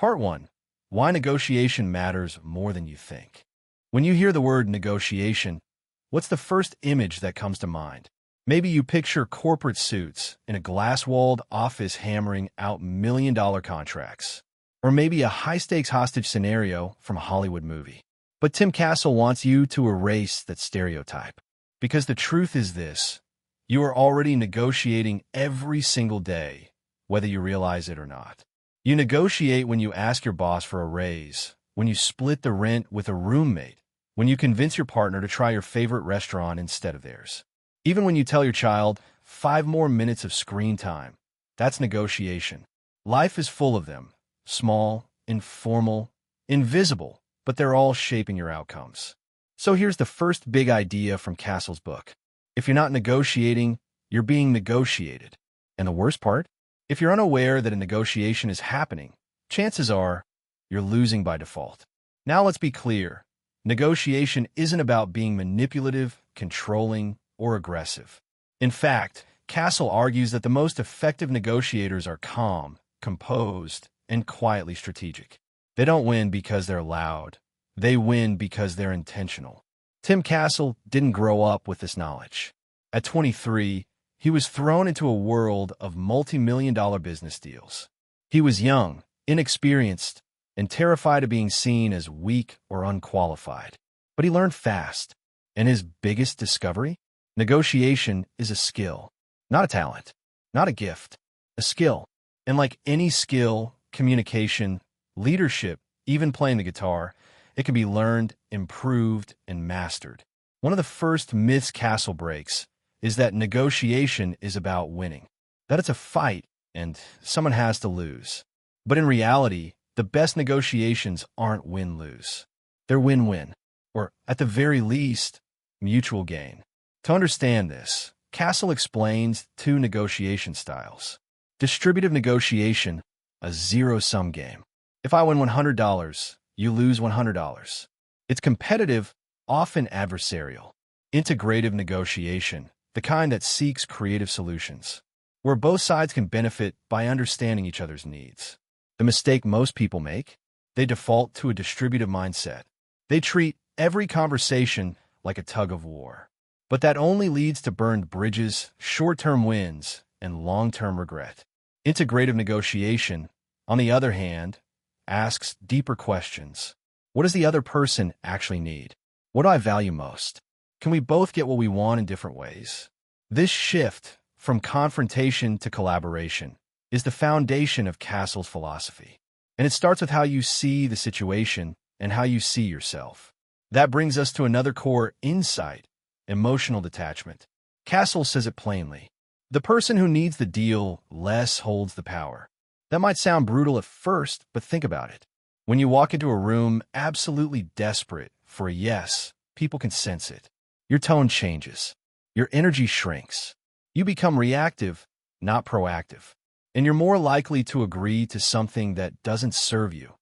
Part 1. Why negotiation matters more than you think. When you hear the word negotiation, what's the first image that comes to mind? Maybe you picture corporate suits in a glass-walled office hammering out million-dollar contracts. Or maybe a high-stakes hostage scenario from a Hollywood movie. But Tim Castle wants you to erase that stereotype. Because the truth is this: you are already negotiating every single day, whether you realize it or not. You negotiate when you ask your boss for a raise, when you split the rent with a roommate, when you convince your partner to try your favorite restaurant instead of theirs. Even when you tell your child 5 more minutes of screen time, that's negotiation. Life is full of them. Small, informal, invisible, but they're all shaping your outcomes. So here's the first big idea from Castle's book. If you're not negotiating, you're being negotiated. And the worst part? If you're unaware that a negotiation is happening, chances are you're losing by default. Now let's be clear. Negotiation isn't about being manipulative, controlling, or aggressive. In fact, Castle argues that the most effective negotiators are calm, composed, and quietly strategic. They don't win because they're loud. They win because they're intentional. Tim Castle didn't grow up with this knowledge. At 23, he was thrown into a world of multi-million-dollar business deals. He was young, inexperienced, and terrified of being seen as weak or unqualified. But he learned fast. And his biggest discovery? Negotiation is a skill, not a talent, not a gift, a skill. And like any skill, communication, leadership, even playing the guitar, it can be learned, improved, and mastered. One of the first myths Castle breaks is that negotiation is about winning, that it's a fight and someone has to lose. But in reality, the best negotiations aren't win-lose. They're win-win, or at the very least, mutual gain. To understand this, Castle explains 2 negotiation styles. Distributive negotiation, a zero-sum game. If I win $100, you lose $100. It's competitive, often adversarial. Integrative negotiation, the kind that seeks creative solutions, where both sides can benefit by understanding each other's needs. The mistake most people make? They default to a distributive mindset. They treat every conversation like a tug of war. But that only leads to burned bridges, short-term wins, and long-term regret. Integrative negotiation, on the other hand, asks deeper questions. What does the other person actually need? What do I value most? Can we both get what we want in different ways? This shift from confrontation to collaboration is the foundation of Castle's philosophy. And it starts with how you see the situation and how you see yourself. That brings us to another core insight: emotional detachment. Castle says it plainly. The person who needs the deal less holds the power. That might sound brutal at first, but think about it. When you walk into a room absolutely desperate for a yes, people can sense it. Your tone changes. Your energy shrinks. You become reactive, not proactive. And you're more likely to agree to something that doesn't serve you,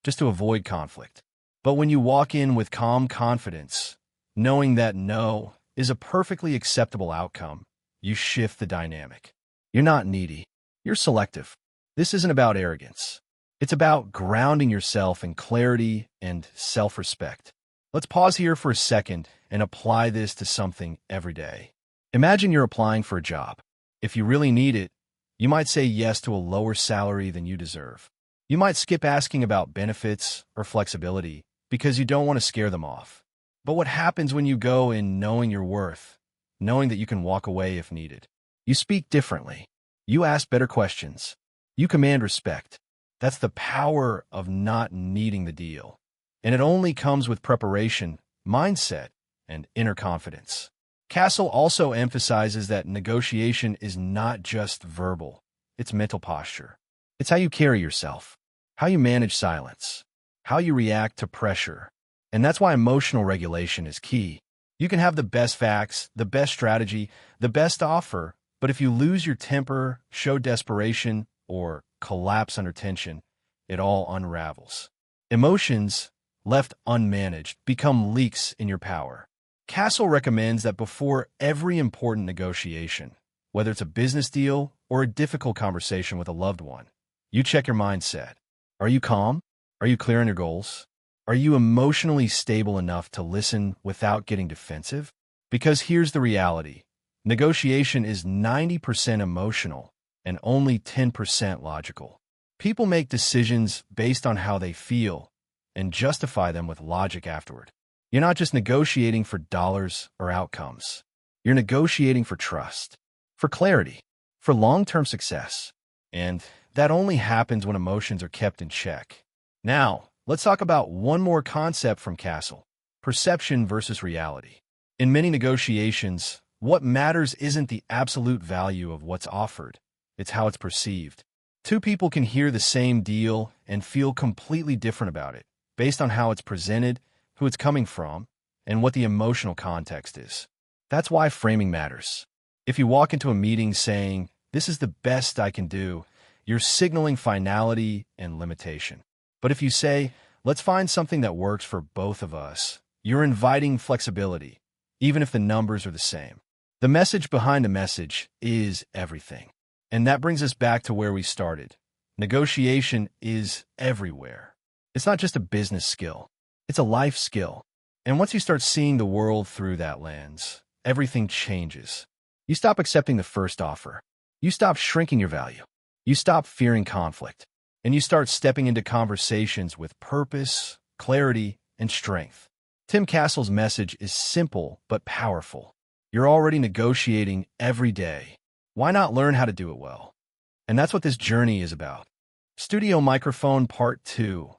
just to avoid conflict. But when you walk in with calm confidence, knowing that no is a perfectly acceptable outcome, you shift the dynamic. You're not needy. You're selective. This isn't about arrogance. It's about grounding yourself in clarity and self-respect. Let's pause here for a second and apply this to something every day. Imagine you're applying for a job. If you really need it, you might say yes to a lower salary than you deserve. You might skip asking about benefits or flexibility because you don't want to scare them off. But what happens when you go in knowing your worth, knowing that you can walk away if needed? You speak differently. You ask better questions. You command respect. That's the power of not needing the deal. And it only comes with preparation, mindset, and inner confidence. Castle also emphasizes that negotiation is not just verbal. It's mental posture. It's how you carry yourself, how you manage silence, how you react to pressure. And that's why emotional regulation is key. You can have the best facts, the best strategy, the best offer, but if you lose your temper, show desperation, or collapse under tension, it all unravels. Emotions, left unmanaged, become leaks in your power. Castle recommends that before every important negotiation, whether it's a business deal or a difficult conversation with a loved one, you check your mindset. Are you calm? Are you clear on your goals? Are you emotionally stable enough to listen without getting defensive? Because here's the reality. Negotiation is 90% emotional and only 10% logical. People make decisions based on how they feel and justify them with logic afterward. You're not just negotiating for dollars or outcomes. You're negotiating for trust, for clarity, for long-term success. And that only happens when emotions are kept in check. Now, let's talk about one more concept from Castle: perception versus reality. In many negotiations, what matters isn't the absolute value of what's offered, it's how it's perceived. Two people can hear the same deal and feel completely different about it, based on how it's presented, who it's coming from, and what the emotional context is. That's why framing matters. If you walk into a meeting saying, "This is the best I can do," you're signaling finality and limitation. But if you say, "Let's find something that works for both of us," you're inviting flexibility, even if the numbers are the same. The message behind a message is everything. And that brings us back to where we started. Negotiation is everywhere. It's not just a business skill. It's a life skill. And once you start seeing the world through that lens, everything changes. You stop accepting the first offer. You stop shrinking your value. You stop fearing conflict. And you start stepping into conversations with purpose, clarity, and strength. Tim Castle's message is simple but powerful. You're already negotiating every day. Why not learn how to do it well? And that's what this journey is about. Studio Microphone Part 2.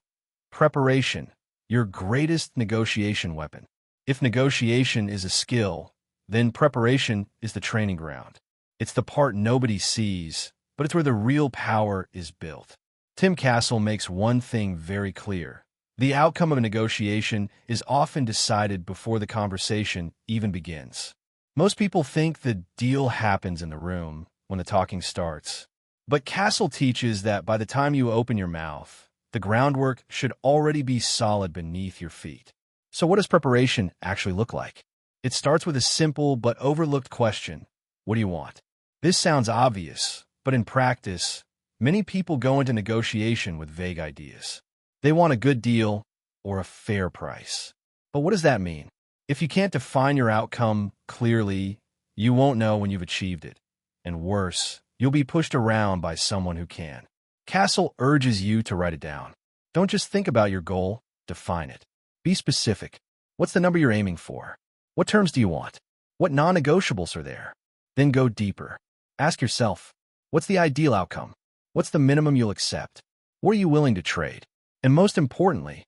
Preparation, your greatest negotiation weapon. If negotiation is a skill, then preparation is the training ground. It's the part nobody sees, but it's where the real power is built. Tim Castle makes one thing very clear. The outcome of a negotiation is often decided before the conversation even begins. Most people think the deal happens in the room when the talking starts. But Castle teaches that by the time you open your mouth, the groundwork should already be solid beneath your feet. So what does preparation actually look like? It starts with a simple but overlooked question: what do you want? This sounds obvious, but in practice, many people go into negotiation with vague ideas. They want a good deal or a fair price. But what does that mean? If you can't define your outcome clearly, you won't know when you've achieved it. And worse, you'll be pushed around by someone who can. Castle urges you to write it down. Don't just think about your goal, define it. Be specific. What's the number you're aiming for? What terms do you want? What non-negotiables are there? Then go deeper. Ask yourself, what's the ideal outcome? What's the minimum you'll accept? What are you willing to trade? And most importantly,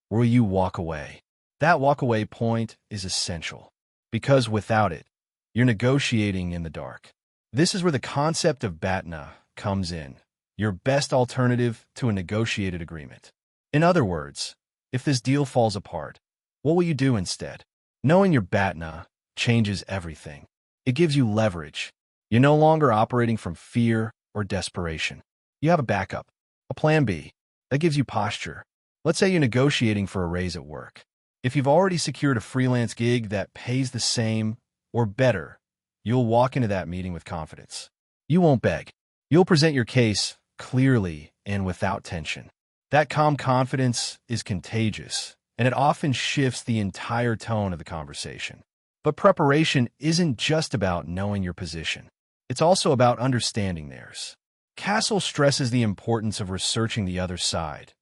will you walk away? That walk-away point is essential, because without it, you're negotiating in the dark. This is where the concept of BATNA comes in, your best alternative to a negotiated agreement. In other words, if this deal falls apart, what will you do instead? Knowing your BATNA changes everything. It gives you leverage. You're no longer operating from fear or desperation. You have a backup, a plan B, that gives you posture. Let's say you're negotiating for a raise at work. If you've already secured a freelance gig that pays the same or better, you'll walk into that meeting with confidence. You won't beg. You'll present your case clearly and without tension. That calm confidence is contagious, and it often shifts the entire tone of the conversation. But preparation isn't just about knowing your position. It's also about understanding theirs. Castle stresses the importance of researching the other side,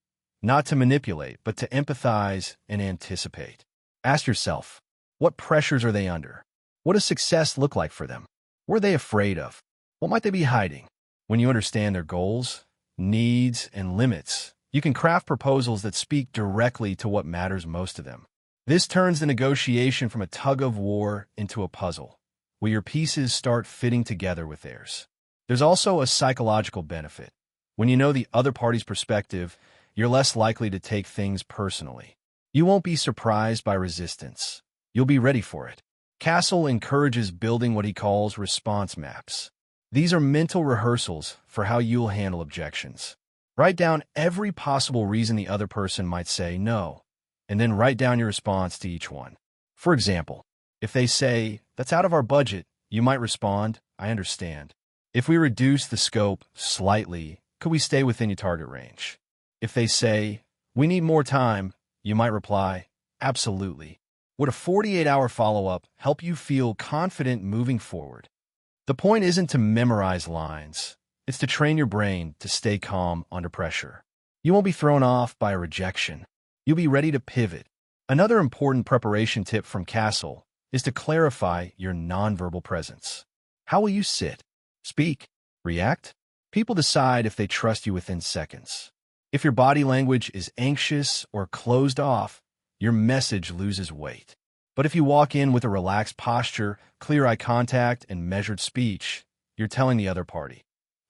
not to manipulate, but to empathize and anticipate. Ask yourself, what pressures are they under? What does success look like for them? What are they afraid of? What might they be hiding? When you understand their goals, needs, and limits, you can craft proposals that speak directly to what matters most to them. This turns the negotiation from a tug-of-war into a puzzle, where your pieces start fitting together with theirs. There's also a psychological benefit. When you know the other party's perspective, you're less likely to take things personally. You won't be surprised by resistance. You'll be ready for it. Castle encourages building what he calls response maps. These are mental rehearsals for how you'll handle objections. Write down every possible reason the other person might say no, and then write down your response to each one. For example, if they say, "That's out of our budget," you might respond, "I understand. If we reduce the scope slightly, could we stay within your target range?" If they say, "We need more time," you might reply, "Absolutely." Would a 48-hour follow-up help you feel confident moving forward? The point isn't to memorize lines. It's to train your brain to stay calm under pressure. You won't be thrown off by a rejection. You'll be ready to pivot. Another important preparation tip from Castle is to clarify your nonverbal presence. How will you sit, speak, react? People decide if they trust you within seconds. If your body language is anxious or closed off, your message loses weight. But if you walk in with a relaxed posture, clear eye contact, and measured speech, you're telling the other party,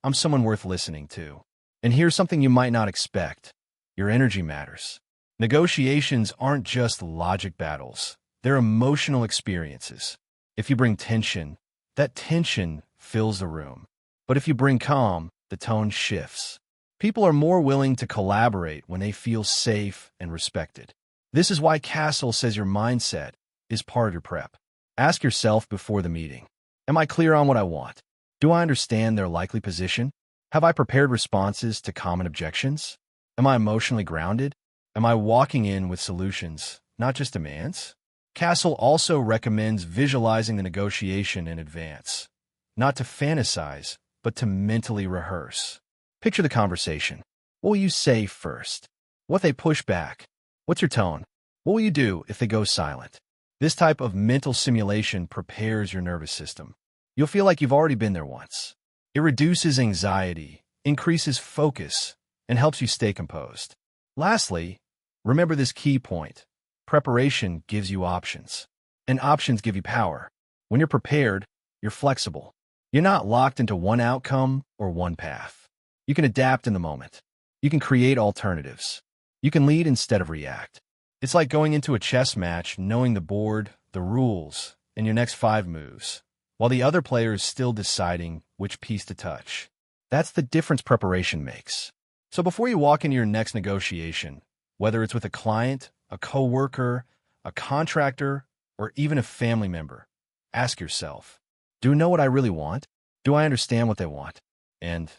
"I'm someone worth listening to." And here's something you might not expect. Your energy matters. Negotiations aren't just logic battles. They're emotional experiences. If you bring tension, that tension fills the room. But if you bring calm, the tone shifts. People are more willing to collaborate when they feel safe and respected. This is why Castle says your mindset is part of your prep. Ask yourself before the meeting, am I clear on what I want? Do I understand their likely position? Have I prepared responses to common objections? Am I emotionally grounded? Am I walking in with solutions, not just demands? Castle also recommends visualizing the negotiation in advance, not to fantasize, but to mentally rehearse. Picture the conversation. What will you say first? What if they push back? What's your tone? What will you do if they go silent? This type of mental simulation prepares your nervous system. You'll feel like you've already been there once. It reduces anxiety, increases focus, and helps you stay composed. Lastly, remember this key point. Preparation gives you options, and options give you power. When you're prepared, you're flexible. You're not locked into one outcome or one path. You can adapt in the moment. You can create alternatives. You can lead instead of react. It's like going into a chess match knowing the board, the rules, and your next 5 moves, while the other player is still deciding which piece to touch. That's the difference preparation makes. So before you walk into your next negotiation, whether it's with a client, a coworker, a contractor, or even a family member, ask yourself, do I know what I really want? Do I understand what they want? And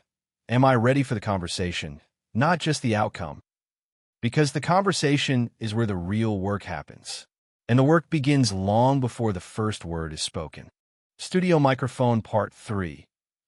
am I ready for the conversation, not just the outcome? Because the conversation is where the real work happens. And the work begins long before the first word is spoken. Studio Microphone Part 3.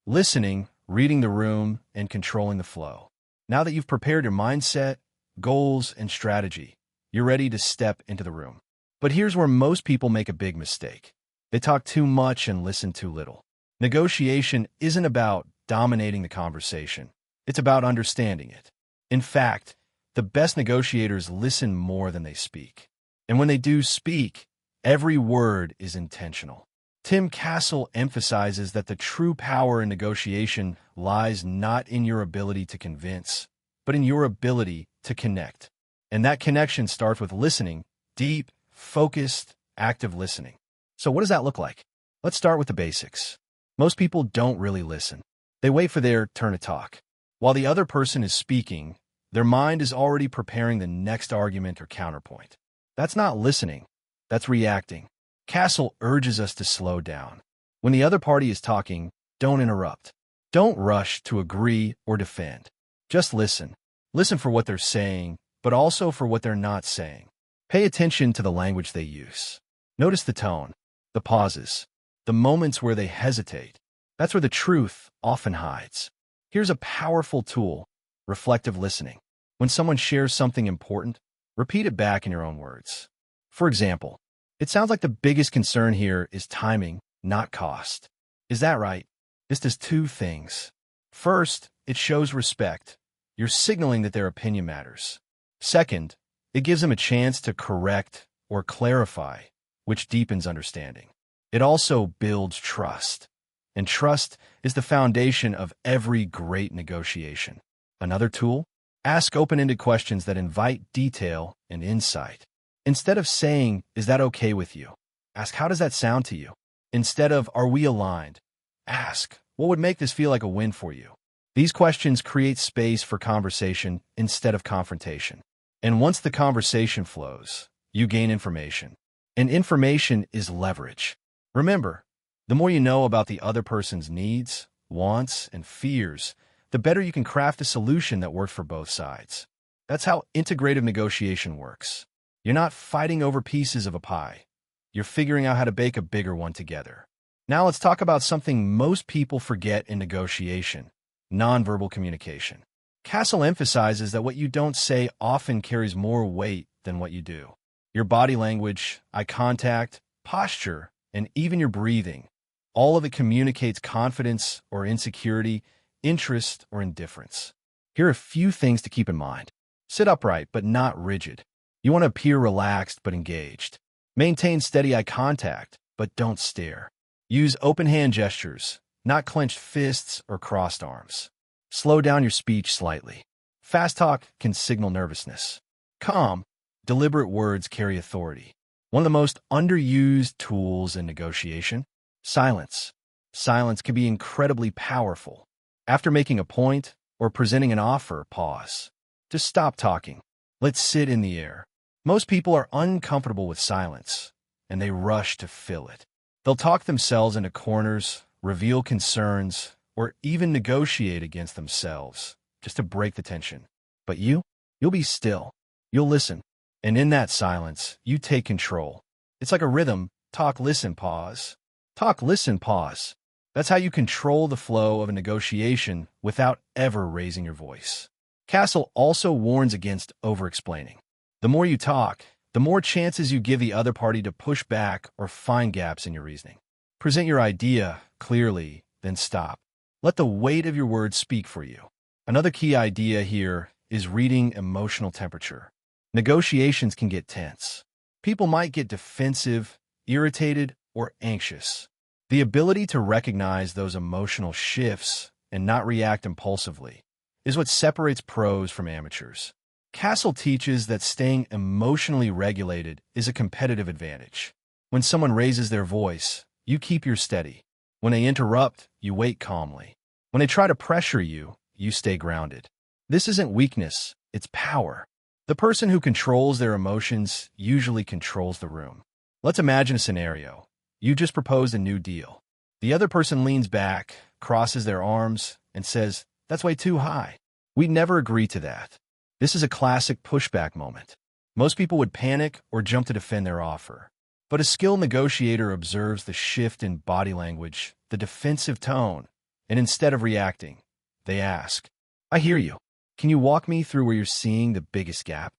Listening, reading the room, and controlling the flow. Now that you've prepared your mindset, goals, and strategy, you're ready to step into the room. But here's where most people make a big mistake. They talk too much and listen too little. Negotiation isn't about dominating the conversation. It's about understanding it. In fact, the best negotiators listen more than they speak. And when they do speak, every word is intentional. Tim Castle emphasizes that the true power in negotiation lies not in your ability to convince, but in your ability to connect. And that connection starts with listening, deep, focused, active listening. So what does that look like? Let's start with the basics. Most people don't really listen. They wait for their turn to talk. While the other person is speaking, their mind is already preparing the next argument or counterpoint. That's not listening. That's reacting. Castle urges us to slow down. When the other party is talking, don't interrupt. Don't rush to agree or defend. Just listen. Listen for what they're saying, but also for what they're not saying. Pay attention to the language they use. Notice the tone, the pauses, the moments where they hesitate. That's where the truth often hides. Here's a powerful tool, reflective listening. When someone shares something important, repeat it back in your own words. For example, it sounds like the biggest concern here is timing, not cost. Is that right? This does 2 things. First, it shows respect. You're signaling that their opinion matters. Second, it gives them a chance to correct or clarify, which deepens understanding. It also builds trust. And trust is the foundation of every great negotiation. Another tool? Ask open-ended questions that invite detail and insight. Instead of saying, "Is that okay with you?" ask, "How does that sound to you?" Instead of, "Are we aligned?" ask, "What would make this feel like a win for you?" These questions create space for conversation instead of confrontation. And once the conversation flows, you gain information. And information is leverage. Remember, the more you know about the other person's needs, wants, and fears, the better you can craft a solution that works for both sides. That's how integrative negotiation works. You're not fighting over pieces of a pie. You're figuring out how to bake a bigger one together. Now let's talk about something most people forget in negotiation: nonverbal communication. Castle emphasizes that what you don't say often carries more weight than what you do. Your body language, eye contact, posture, and even your breathing, all of it communicates confidence or insecurity, interest or indifference. Here are a few things to keep in mind. Sit upright but not rigid. You want to appear relaxed but engaged. Maintain steady eye contact, but don't stare. Use open hand gestures, not clenched fists or crossed arms. Slow down your speech slightly. Fast talk can signal nervousness. Calm, deliberate words carry authority. One of the most underused tools in negotiation: silence. Silence can be incredibly powerful. After making a point or presenting an offer, pause. Just stop talking. Let's sit in the air. Most people are uncomfortable with silence, and they rush to fill it. They'll talk themselves into corners, reveal concerns, or even negotiate against themselves, just to break the tension. But you'll be still. You'll listen. And in that silence, you take control. It's like a rhythm: talk, listen, pause. Talk, listen, pause. That's how you control the flow of a negotiation without ever raising your voice. Castle also warns against over-explaining. The more you talk, the more chances you give the other party to push back or find gaps in your reasoning. Present your idea clearly, then stop. Let the weight of your words speak for you. Another key idea here is reading emotional temperature. Negotiations can get tense. People might get defensive, irritated, or anxious. The ability to recognize those emotional shifts and not react impulsively is what separates pros from amateurs. Castle teaches that staying emotionally regulated is a competitive advantage. When someone raises their voice, you keep your steady. When they interrupt, you wait calmly. When they try to pressure you, you stay grounded. This isn't weakness, it's power. The person who controls their emotions usually controls the room. Let's imagine a scenario. You just proposed a new deal. The other person leans back, crosses their arms, and says, "That's way too high. We'd never agree to that." This is a classic pushback moment. Most people would panic or jump to defend their offer. But a skilled negotiator observes the shift in body language, the defensive tone, and instead of reacting, they ask, "I hear you. Can you walk me through where you're seeing the biggest gap?"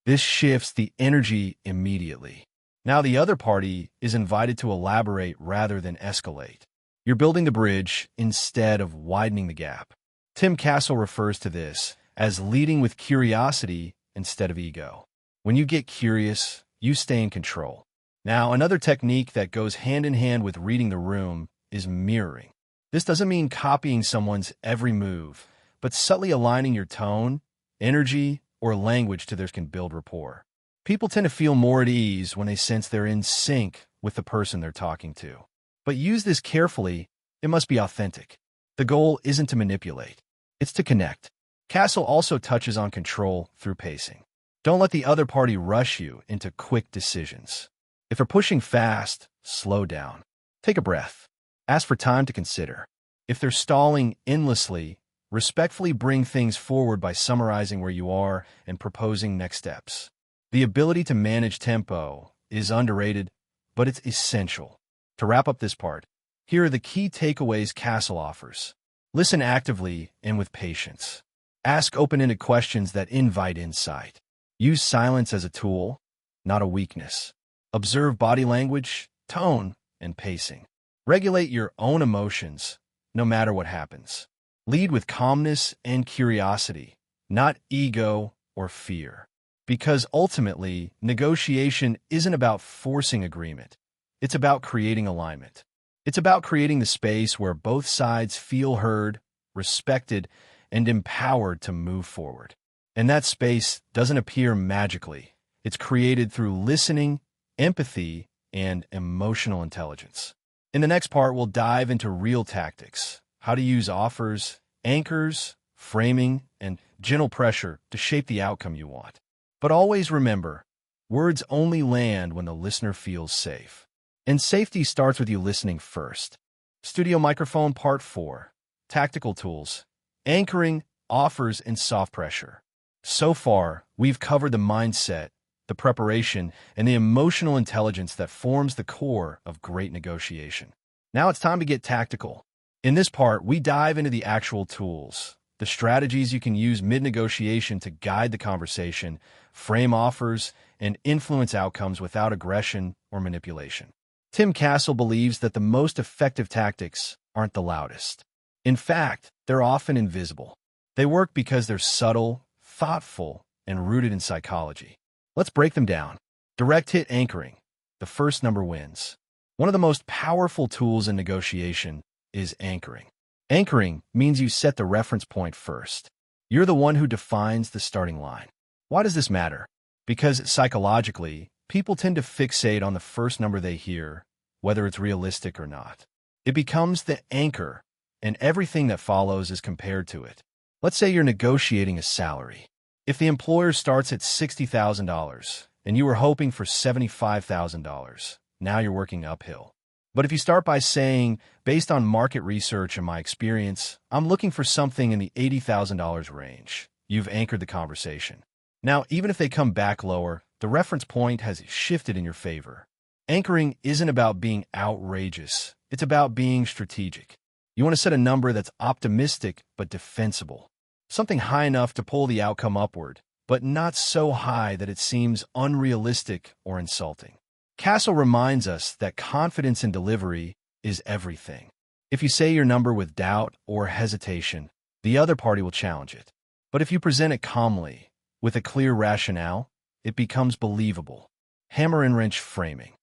This shifts the energy immediately. Now the other party is invited to elaborate rather than escalate. You're building the bridge instead of widening the gap. Tim Castle refers to this as leading with curiosity instead of ego. When you get curious, you stay in control. Now, another technique that goes hand in hand with reading the room is mirroring. This doesn't mean copying someone's every move, but subtly aligning your tone, energy, or language to theirs can build rapport. People tend to feel more at ease when they sense they're in sync with the person they're talking to. But use this carefully. It must be authentic. The goal isn't to manipulate. It's to connect. Castle also touches on control through pacing. Don't let the other party rush you into quick decisions. If they're pushing fast, slow down. Take a breath. Ask for time to consider. If they're stalling endlessly, respectfully bring things forward by summarizing where you are and proposing next steps. The ability to manage tempo is underrated, but it's essential. To wrap up this part, here are the key takeaways Castle offers. Listen actively and with patience. Ask open-ended questions that invite insight. Use silence as a tool, not a weakness. Observe body language, tone, and pacing. Regulate your own emotions, no matter what happens. Lead with calmness and curiosity, not ego or fear. Because ultimately, negotiation isn't about forcing agreement. It's about creating alignment. It's about creating the space where both sides feel heard, respected, and empowered to move forward. And that space doesn't appear magically. It's created through listening, empathy, and emotional intelligence. In the next part, we'll dive into real tactics, how to use offers, anchors, framing, and gentle pressure to shape the outcome you want. But always remember, words only land when the listener feels safe. And safety starts with you listening first. Studio Microphone Part 4. Tactical Tools. Anchoring, Offers, and Soft Pressure. So far, we've covered the mindset, the preparation, and the emotional intelligence that forms the core of great negotiation. Now it's time to get tactical. In this part, we dive into the actual tools, the strategies you can use mid-negotiation to guide the conversation, frame offers, and influence outcomes without aggression or manipulation. Tim Castle believes that the most effective tactics aren't the loudest. In fact, they're often invisible. They work because they're subtle, thoughtful, and rooted in psychology. Let's break them down. Direct hit anchoring. The first number wins. One of the most powerful tools in negotiation is anchoring. Anchoring means you set the reference point first. You're the one who defines the starting line. Why does this matter? Because psychologically, people tend to fixate on the first number they hear, whether it's realistic or not. It becomes the anchor, and everything that follows is compared to it. Let's say you're negotiating a salary. If the employer starts at $60,000 and you were hoping for $75,000, now you're working uphill. But if you start by saying, based on market research and my experience, I'm looking for something in the $80,000 range, you've anchored the conversation. Now, even if they come back lower, the reference point has shifted in your favor. Anchoring isn't about being outrageous. It's about being strategic. You want to set a number that's optimistic but defensible. Something high enough to pull the outcome upward, but not so high that it seems unrealistic or insulting. Castle reminds us that confidence in delivery is everything. If you say your number with doubt or hesitation, the other party will challenge it. But if you present it calmly, with a clear rationale, it becomes believable. Hammer and wrench framing.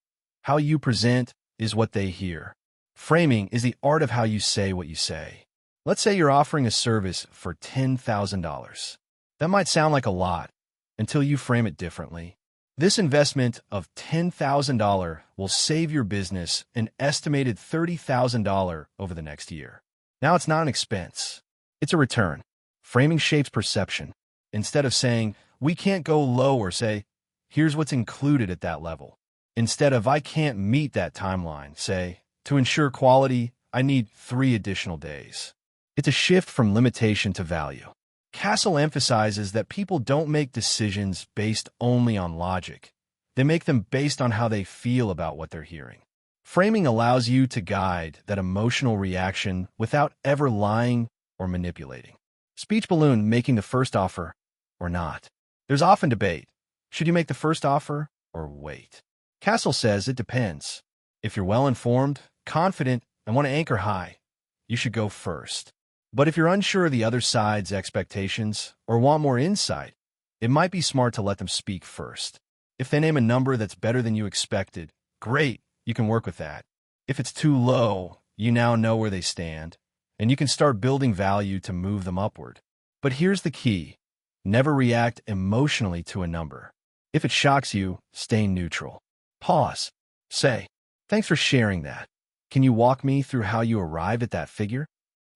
How you present is what they hear. Framing is the art of how you say what you say. Let's say you're offering a service for $10,000. That might sound like a lot until you frame it differently. This investment of $10,000 will save your business an estimated $30,000 over the next year. Now it's not an expense. It's a return. Framing shapes perception. Instead of saying, we can't go lower, say, here's what's included at that level. Instead of, I can't meet that timeline, say, to ensure quality, I need 3 additional days. It's a shift from limitation to value. Castle emphasizes that people don't make decisions based only on logic. They make them based on how they feel about what they're hearing. Framing allows you to guide that emotional reaction without ever lying or manipulating. Speech balloon, making the first offer or not. There's often debate. Should you make the first offer or wait? Castle says it depends. If you're well-informed, confident, and want to anchor high, you should go first. But if you're unsure of the other side's expectations or want more insight, it might be smart to let them speak first. If they name a number that's better than you expected, great, you can work with that. If it's too low, you now know where they stand, and you can start building value to move them upward. But here's the key. Never react emotionally to a number. If it shocks you, stay neutral. Pause. Say, thanks for sharing that. Can you walk me through how you arrived at that figure?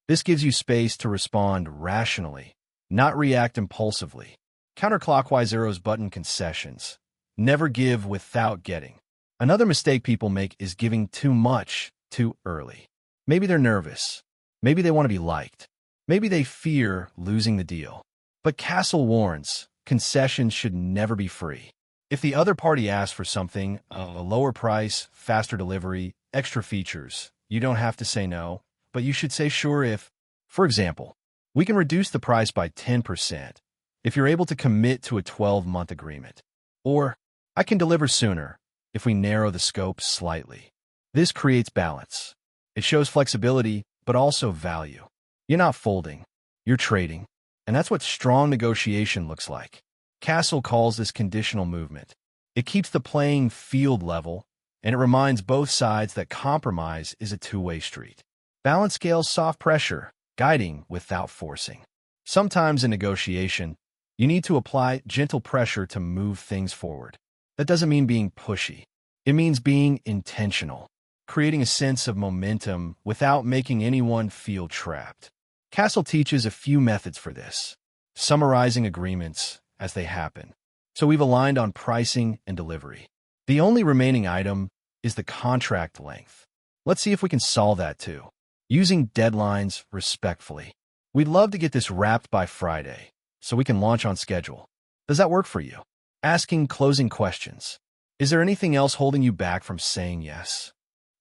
This gives you space to respond rationally, not react impulsively. Counterclockwise arrows button concessions. Never give without getting. Another mistake people make is giving too much too early. Maybe they're nervous. Maybe they want to be liked. Maybe they fear losing the deal. But Castle warns, concessions should never be free. If the other party asks for something, a lower price, faster delivery, extra features, you don't have to say no, but you should say sure if, for example, we can reduce the price by 10% if you're able to commit to a 12-month agreement. Or, I can deliver sooner if we narrow the scope slightly. This creates balance. It shows flexibility, but also value. You're not folding, you're trading. And that's what strong negotiation looks like. Castle calls this conditional movement. It keeps the playing field level, and it reminds both sides that compromise is a two-way street. Balance scales soft pressure, guiding without forcing. Sometimes in negotiation, you need to apply gentle pressure to move things forward. That doesn't mean being pushy. It means being intentional, creating a sense of momentum without making anyone feel trapped. Castle teaches a few methods for this, summarizing agreements as they happen. So we've aligned on pricing and delivery. The only remaining item is the contract length. Let's see if we can solve that too, using deadlines respectfully. We'd love to get this wrapped by Friday, so we can launch on schedule. Does that work for you? Asking closing questions. Is there anything else holding you back from saying yes?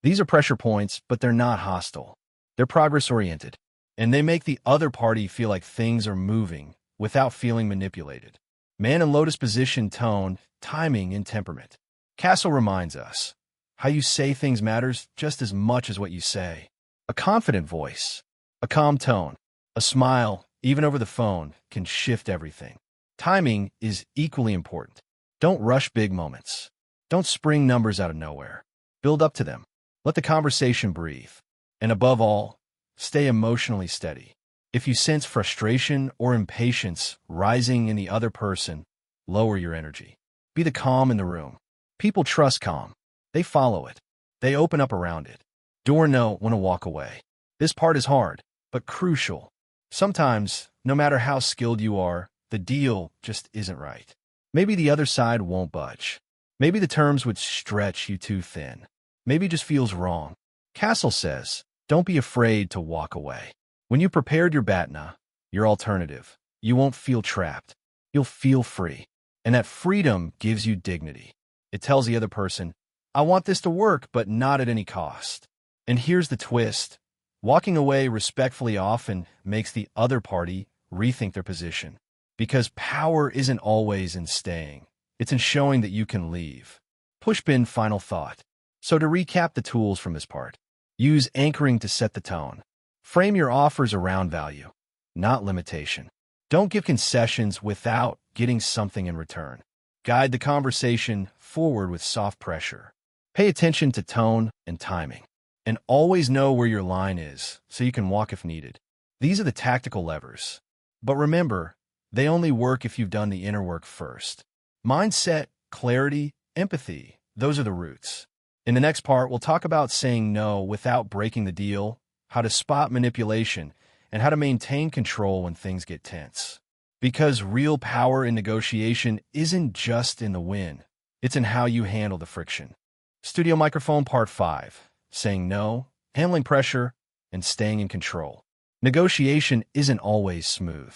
These are pressure points, but they're not hostile. They're progress-oriented, and they make the other party feel like things are moving without feeling manipulated. Man in lotus position, tone, timing, and temperament. Castle reminds us, how you say things matters just as much as what you say. A confident voice, a calm tone, a smile, even over the phone, can shift everything. Timing is equally important. Don't rush big moments. Don't spring numbers out of nowhere. Build up to them. Let the conversation breathe. And above all, stay emotionally steady. If you sense frustration or impatience rising in the other person, lower your energy. Be the calm in the room. People trust calm. They follow it. They open up around it. Do or know when to walk away. This part is hard, but crucial. Sometimes, no matter how skilled you are, the deal just isn't right. Maybe the other side won't budge. Maybe the terms would stretch you too thin. Maybe it just feels wrong. Castle says, don't be afraid to walk away. When you prepared your BATNA, your alternative, you won't feel trapped. You'll feel free. And that freedom gives you dignity. It tells the other person, I want this to work, but not at any cost. And here's the twist. Walking away respectfully often makes the other party rethink their position. Because power isn't always in staying. It's in showing that you can leave. Pushpin final thought. So to recap the tools from this part, use anchoring to set the tone. Frame your offers around value, not limitation. Don't give concessions without getting something in return. Guide the conversation forward with soft pressure. Pay attention to tone and timing. And always know where your line is so you can walk if needed. These are the tactical levers. But remember, they only work if you've done the inner work first. Mindset, clarity, empathy, those are the roots. In the next part, we'll talk about saying no without breaking the deal, how to spot manipulation, and how to maintain control when things get tense. Because real power in negotiation isn't just in the win, it's in how you handle the friction. Studio Microphone Part 5. Saying no, handling pressure, and staying in control. Negotiation isn't always smooth.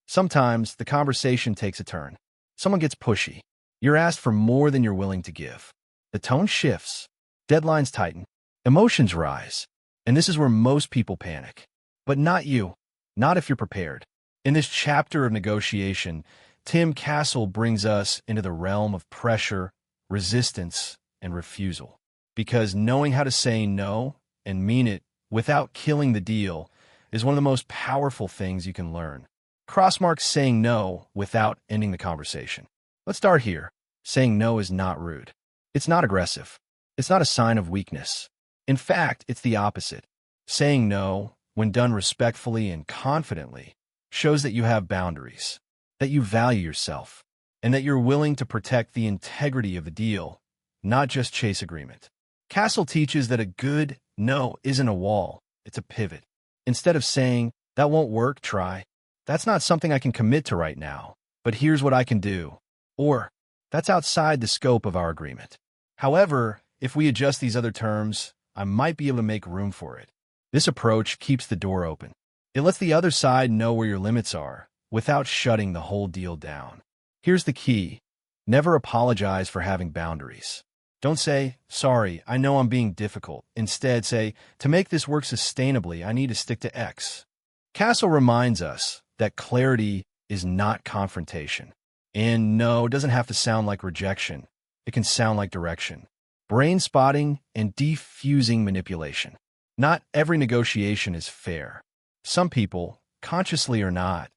Sometimes the conversation takes a turn. Someone gets pushy. You're asked for more than you're willing to give. The tone shifts. Deadlines tighten. Emotions rise. And this is where most people panic. But not you. Not if you're prepared. In this chapter of negotiation, Tim Castle brings us into the realm of pressure, resistance, and refusal. Because knowing how to say no and mean it without killing the deal is one of the most powerful things you can learn. Crossmark saying no without ending the conversation. Let's start here. Saying no is not rude. It's not aggressive. It's not a sign of weakness. In fact, it's the opposite. Saying no, when done respectfully and confidently, shows that you have boundaries, that you value yourself, and that you're willing to protect the integrity of the deal, not just chase agreement. Castle teaches that a good no isn't a wall, it's a pivot. Instead of saying, that won't work, try. That's not something I can commit to right now, but here's what I can do. Or, that's outside the scope of our agreement. However, if we adjust these other terms, I might be able to make room for it. This approach keeps the door open. It lets the other side know where your limits are without shutting the whole deal down. Here's the key. Never apologize for having boundaries. Don't say, sorry, I know I'm being difficult. Instead, say, to make this work sustainably, I need to stick to X. Castle reminds us that clarity is not confrontation. And no doesn't have to sound like rejection. It can sound like direction. Brain spotting and defusing manipulation. Not every negotiation is fair. Some people, consciously or not,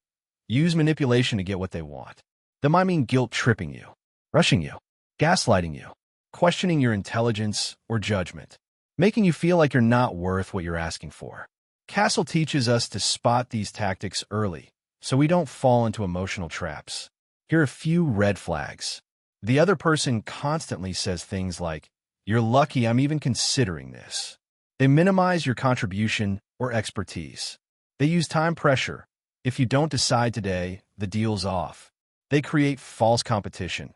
use manipulation to get what they want. That might mean guilt-tripping you, rushing you, gaslighting you, questioning your intelligence or judgment, making you feel like you're not worth what you're asking for. Castle teaches us to spot these tactics early so we don't fall into emotional traps. Here are a few red flags. The other person constantly says things like, you're lucky I'm even considering this. They minimize your contribution or expertise. They use time pressure. If you don't decide today, the deal's off. They create false competition.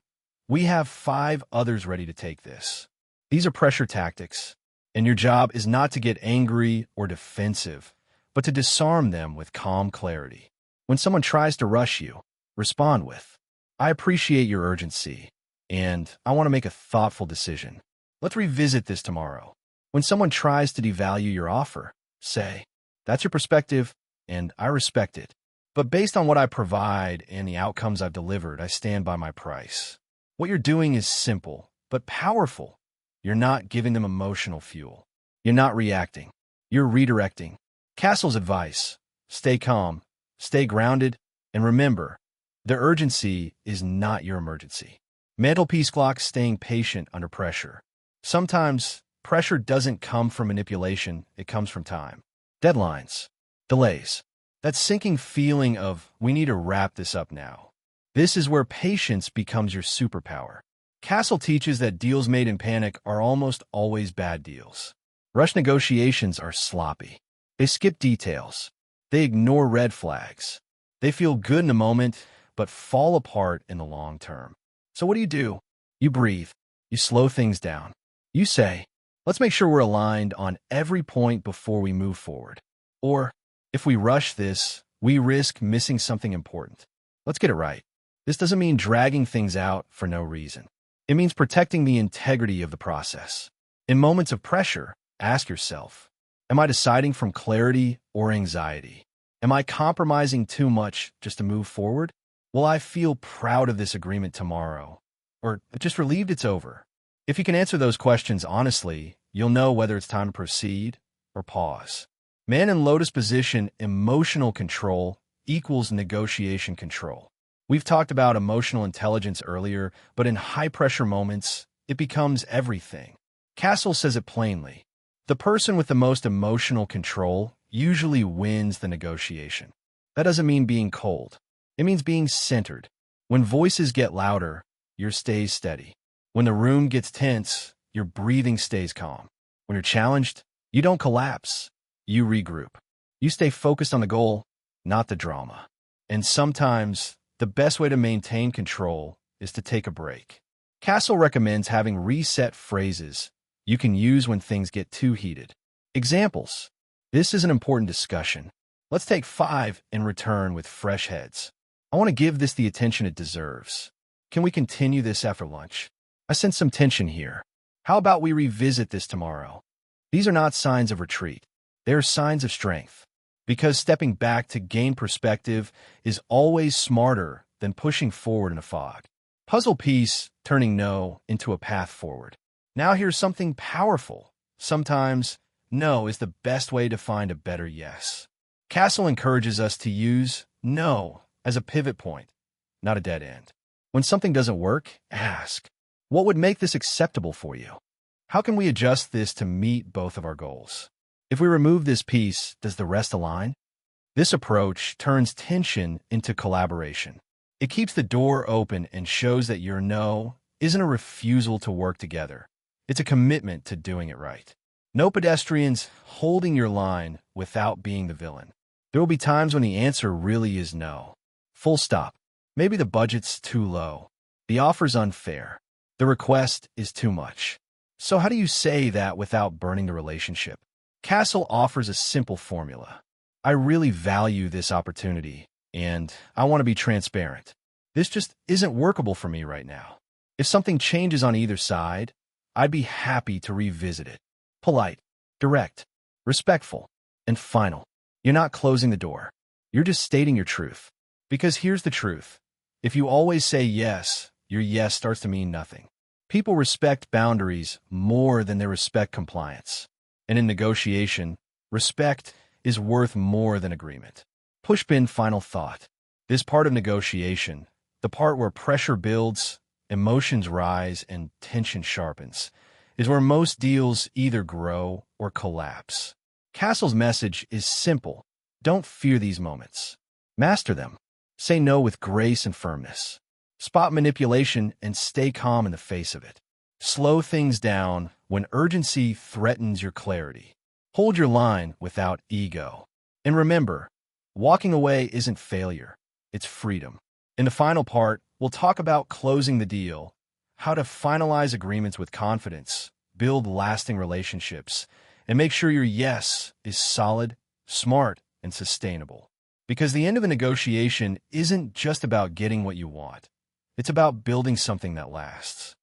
We have 5 others ready to take this. These are pressure tactics, and your job is not to get angry or defensive, but to disarm them with calm clarity. When someone tries to rush you, Respond with, I appreciate your urgency, and I want to make a thoughtful decision. Let's revisit this tomorrow. When someone tries to devalue your offer, say, that's your perspective, and I respect it. But based on what I provide and the outcomes I've delivered, I stand by my price. What you're doing is simple, but powerful. You're not giving them emotional fuel. You're not reacting. You're redirecting. Castle's advice, stay calm, stay grounded, and remember, the urgency is not your emergency. Mantelpiece clock, staying patient under pressure. Sometimes pressure doesn't come from manipulation, it comes from time. Deadlines, delays. That sinking feeling of, we need to wrap this up now. This is where patience becomes your superpower. Castle teaches that deals made in panic are almost always bad deals. Rush negotiations are sloppy. They skip details. They ignore red flags. They feel good in the moment, but fall apart in the long term. So what do? You breathe. You slow things down. You say, let's make sure we're aligned on every point before we move forward. Or, if we rush this, we risk missing something important. Let's get it right. This doesn't mean dragging things out for no reason. It means protecting the integrity of the process. In moments of pressure, ask yourself, am I deciding from clarity or anxiety? Am I compromising too much just to move forward? Will I feel proud of this agreement tomorrow? Or just relieved it's over? If you can answer those questions honestly, you'll know whether it's time to proceed or pause. Man in lotus position, emotional control equals negotiation control. We've talked about emotional intelligence earlier, but in high-pressure moments, it becomes everything. Castle says it plainly. The person with the most emotional control usually wins the negotiation. That doesn't mean being cold. It means being centered. When voices get louder, your stays steady. When the room gets tense, your breathing stays calm. When you're challenged, you don't collapse. You regroup. You stay focused on the goal, not the drama. And sometimes, the best way to maintain control is to take a break. Castle recommends having reset phrases you can use when things get too heated. Examples. This is an important discussion. Let's take 5 and return with fresh heads. I want to give this the attention it deserves. Can we continue this after lunch? I sense some tension here. How about we revisit this tomorrow? These are not signs of retreat. They are signs of strength. Because stepping back to gain perspective is always smarter than pushing forward in a fog. Puzzle piece, turning no into a path forward. Now here's something powerful. Sometimes, no is the best way to find a better yes. Castle encourages us to use no as a pivot point, not a dead end. When something doesn't work, ask, what would make this acceptable for you? How can we adjust this to meet both of our goals? If we remove this piece, does the rest align? This approach turns tension into collaboration. It keeps the door open and shows that your no isn't a refusal to work together. It's a commitment to doing it right. No pedestrians holding your line without being the villain. There will be times when the answer really is no. Full stop. Maybe the budget's too low. The offer's unfair. The request is too much. So how do you say that without burning the relationship? Castle offers a simple formula. I really value this opportunity, and I want to be transparent. This just isn't workable for me right now. If something changes on either side, I'd be happy to revisit it. Polite, direct, respectful, and final. You're not closing the door. You're just stating your truth. Because here's the truth. If you always say yes, your yes starts to mean nothing. People respect boundaries more than they respect compliance. And in negotiation, respect is worth more than agreement. Pushpin final thought. This part of negotiation, the part where pressure builds, emotions rise, and tension sharpens, is where most deals either grow or collapse. Castle's message is simple. Don't fear these moments. Master them. Say no with grace and firmness. Spot manipulation and stay calm in the face of it. Slow things down when urgency threatens your clarity. Hold your line without ego. And remember, walking away isn't failure, it's freedom. In the final part, we'll talk about closing the deal, how to finalize agreements with confidence, build lasting relationships, and make sure your yes is solid, smart, and sustainable. Because the end of a negotiation isn't just about getting what you want. It's about building something that lasts.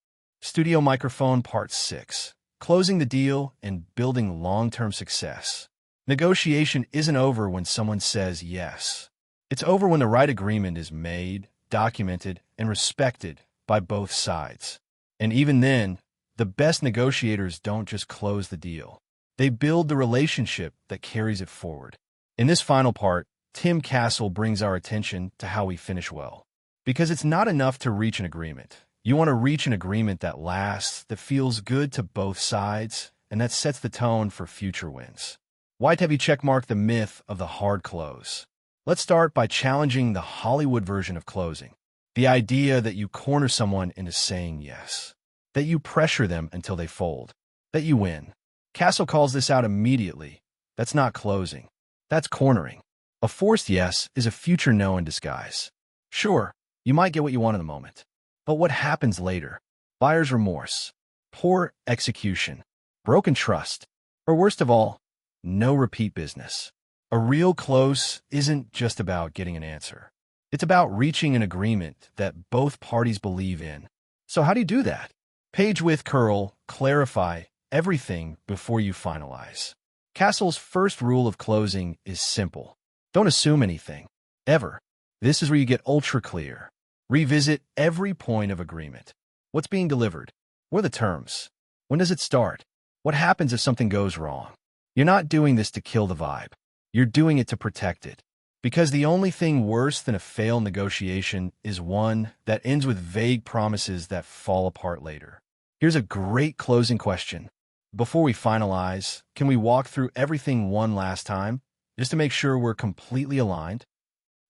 Studio Microphone Part 6. Closing the deal and building long-term success. Negotiation isn't over when someone says yes. It's over when the right agreement is made, documented, and respected by both sides. And even then, the best negotiators don't just close the deal. They build the relationship that carries it forward. In this final part, Tim Castle brings our attention to how we finish well. Because it's not enough to reach an agreement. You want to reach an agreement that lasts, that feels good to both sides, and that sets the tone for future wins. Why have you checkmarked the myth of the hard close? Let's start by challenging the Hollywood version of closing. The idea that you corner someone into saying yes. That you pressure them until they fold. That you win. Castle calls this out immediately. That's not closing. That's cornering. A forced yes is a future no in disguise. Sure, you might get what you want in the moment. But what happens later? Buyer's remorse. Poor execution. Broken trust. Or worst of all, no repeat business. A real close isn't just about getting an answer. It's about reaching an agreement that both parties believe in. So how do you do that? Page with curl, clarify everything before you finalize. Castle's first rule of closing is simple. Don't assume anything. Ever. This is where you get ultra clear. Revisit every point of agreement. What's being delivered? What are the terms? When does it start? What happens if something goes wrong? You're not doing this to kill the vibe. You're doing it to protect it. Because the only thing worse than a failed negotiation is one that ends with vague promises that fall apart later. Here's a great closing question. Before we finalize, can we walk through everything one last time, just to make sure we're completely aligned?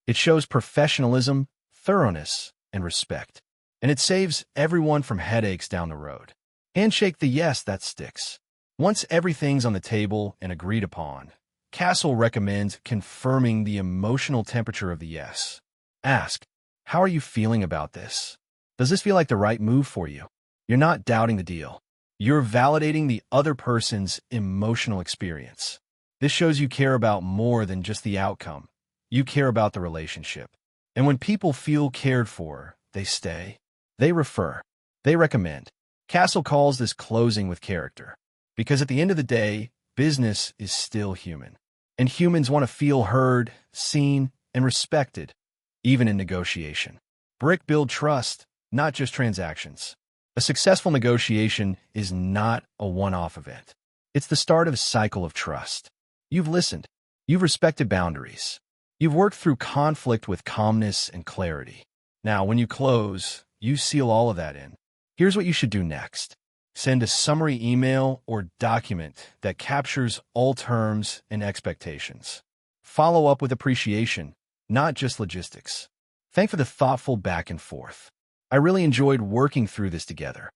It shows professionalism, thoroughness, and respect. And it saves everyone from headaches down the road. Handshake the yes that sticks. Once everything's on the table and agreed upon, Castle recommends confirming the emotional temperature of the yes. Ask, how are you feeling about this? Does this feel like the right move for you? You're not doubting the deal. You're validating the other person's emotional experience. This shows you care about more than just the outcome. You care about the relationship. And when people feel cared for, they stay. They refer. They recommend. Castle calls this closing with character. Because at the end of the day, business is still human. And humans want to feel heard, seen, and respected, even in negotiation. Brick build trust, not just transactions. A successful negotiation is not a one-off event. It's the start of a cycle of trust. You've listened. You've respected boundaries. You've worked through conflict with calmness and clarity. Now, when you close, you seal all of that in. Here's what you should do next. Send a summary email or document that captures all terms and expectations. Follow up with appreciation, not just logistics. Thank for the thoughtful back and forth. I really enjoyed working through this together.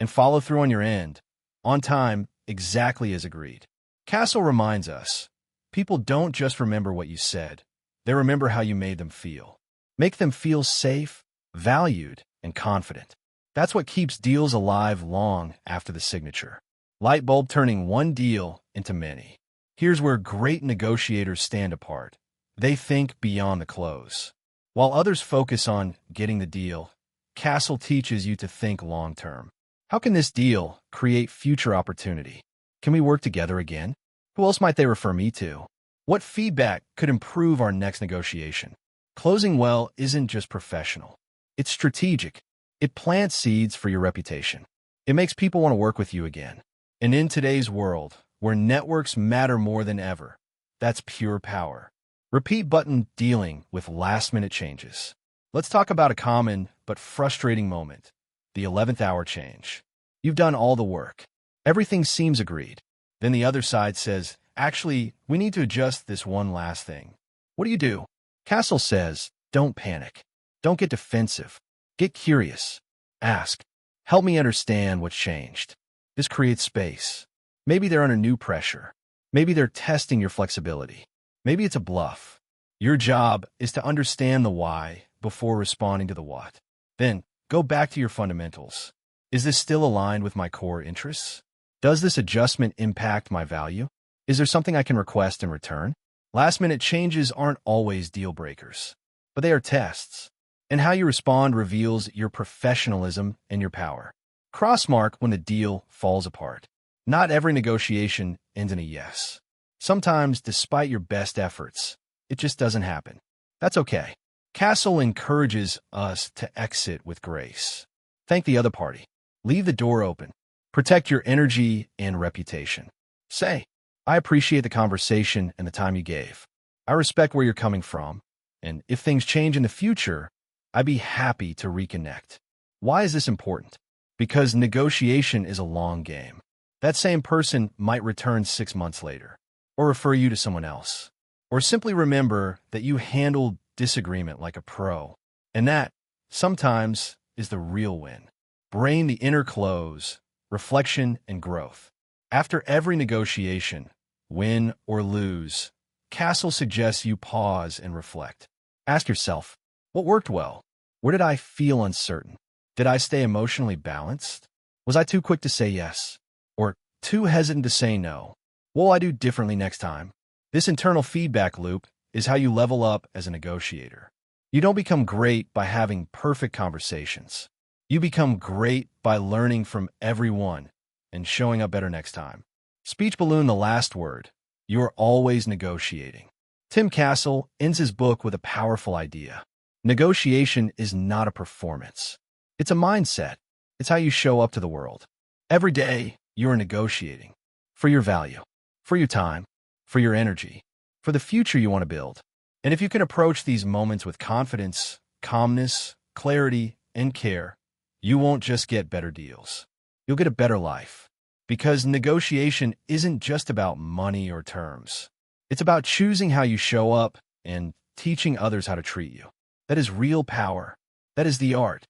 And follow through on your end, on time, exactly as agreed. Castle reminds us, people don't just remember what you said. They remember how you made them feel. Make them feel safe, valued, and confident. That's what keeps deals alive long after the signature. Light bulb turning one deal into many. Here's where great negotiators stand apart. They think beyond the close. While others focus on getting the deal, Castle teaches you to think long-term. How can this deal create future opportunity? Can we work together again? Who else might they refer me to? What feedback could improve our next negotiation? Closing well isn't just professional. It's strategic. It plants seeds for your reputation. It makes people want to work with you again. And in today's world, where networks matter more than ever, that's pure power. Repeat button dealing with last-minute changes. Let's talk about a common but frustrating moment, the 11th hour change. You've done all the work. Everything seems agreed. Then the other side says, actually, we need to adjust this one last thing. What do? Castle says, don't panic. Don't get defensive. Get curious. Ask, help me understand what's changed. This creates space. Maybe they're under new pressure. Maybe they're testing your flexibility. Maybe it's a bluff. Your job is to understand the why before responding to the what. Then, go back to your fundamentals. Is this still aligned with my core interests? Does this adjustment impact my value? Is there something I can request in return? Last-minute changes aren't always deal breakers, but they are tests. And how you respond reveals your professionalism and your power. Crossmark when the deal falls apart. Not every negotiation ends in a yes. Sometimes, despite your best efforts, it just doesn't happen. That's okay. Castle encourages us to exit with grace. Thank the other party. Leave the door open. Protect your energy and reputation. Say, I appreciate the conversation and the time you gave. I respect where you're coming from, and if things change in the future, I'd be happy to reconnect. Why is this important? Because negotiation is a long game. That same person might return 6 months later, or refer you to someone else, or simply remember that you handled disagreement like a pro. And that, sometimes, is the real win. Brain the inner close, reflection, and growth. After every negotiation, win or lose, Castle suggests you pause and reflect. Ask yourself, what worked well? Where did I feel uncertain? Did I stay emotionally balanced? Was I too quick to say yes? Or too hesitant to say no? What will I do differently next time? This internal feedback loop is how you level up as a negotiator. You don't become great by having perfect conversations. You become great by learning from everyone and showing up better next time. Speech balloon, the last word. You are always negotiating. Tim Castle ends his book with a powerful idea. Negotiation is not a performance. It's a mindset. It's how you show up to the world. Every day, you are negotiating for your value, for your time, for your energy, for the future you want to build. And if you can approach these moments with confidence, calmness, clarity, and care, you won't just get better deals. You'll get a better life. Because negotiation isn't just about money or terms. It's about choosing how you show up and teaching others how to treat you. That is real power. That is the art